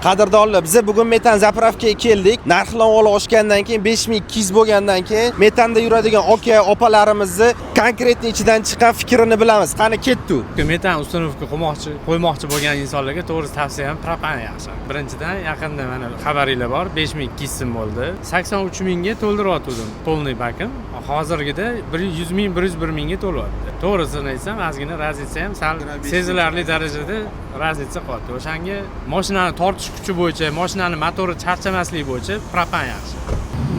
Qadrdonlar, biz bugun metan zapravkaga keldik. Narx-navoli oshgandan keyin 5200 bo'lgandan keyin metanda yuradigan aka opalarimizni konkretni ichidan chiqqan fikrini bilamiz. Qani ketdi. Metan uстановка qo'ymoqchi bo'lgan insonlarga to'g'ri tavsiyam propan yaxshi. Birinchidan yaqinda mana xabaringlar bor, 5200 so'm bo'ldi. 83 mingga to'ldiryotgandim polniy bakim. Hozirgida 100 ming, 101 mingga to'lyapti. To'g'risini aytsam, ozgina razlitsa ham sal sezilarli darajada razlitsa qoldi. O'shanga mashinani tortish kuchi bo'yicha, mashinani motori charchamasligi bo'yicha propan yaxshi.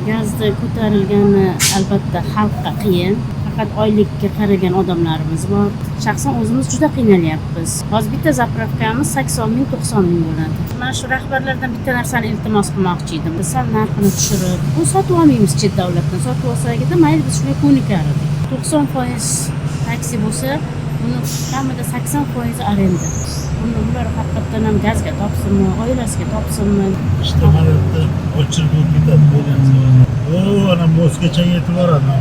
Gazda ko'tarilgani albatta xalqqa qiyin. Faqat oylikka qaragan odamlarimiz bor. Shaxsan o'zimiz juda qiynalyapmiz. Hozir bitta zapravkamiz 80 ming, 90 ming bo'ladi. Mana shu rahbarlardan bitta narsani iltimos qilmoqchi edim. Biz ham narxini tushirib, bu sotib olmaymiz chet davlatdan. Sotib olsak-da, mayli biz shunga ko'nikar edik. 90% taksi bo'lsa, uni kamida 80% arenda. Unda ular haqiqatan ham gazga topsinmi, oilasiga topsinmi? İşte mana yerda ochirib ketadi bo'lgan savol. O, ana Moskvacha yetib boradi.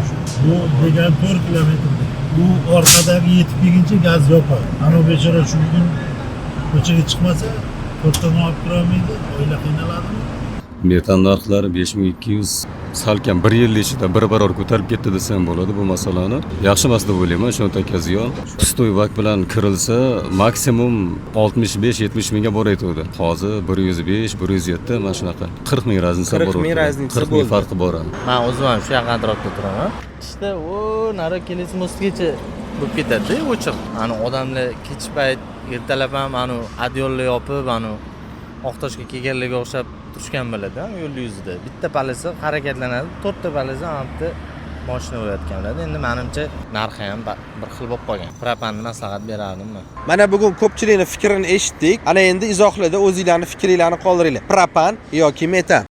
Bu degan 4 kilometr. Bu orqadagi yetib kelguncha gaz yopadi. Ana bechora shu kun ko'chaga chiqmasa, to'xtab olib turolmaydi, oila qiynaladimi? Metan narxlari 5200 salkam 1 yil ichida bir barobar ko'tarib ketdi desam bo'ladi bu masalani. Yaxshi emas deb o'ylayman, shunday ziyon. Pustoy vaqt bilan kirilsa maksimum 65-70 mingga borayotdi. Hozir 105, 107 mana shunaqa. 40 ming raznica bor. 40 ming raznica 40 ming farqi bor. Men o'zim ham shu yoqqa atrofda turaman. Ishda nari kelesi mostgacha bo'lib ketadi, o'chiq. Ani odamlar kech payt ertalab ham ani adyollar yopib, ani Oqtoshga kelganlarga o'xshab turishgan bo'ladi, yo'l yuzida. Bitta palasi harakatlanadi, 4 ta palasi hamda mashina o'tayotgan bo'ladi. Endi menimcha narxi ham bir xil bo'lib qolgan. Propanni maslahat berardim men. Mana bugun ko'pchilikning fikrini eshitdik. Ana endi izohlarda o'zingizlarning fikringizni qoldiringlar. Propan yoki metan.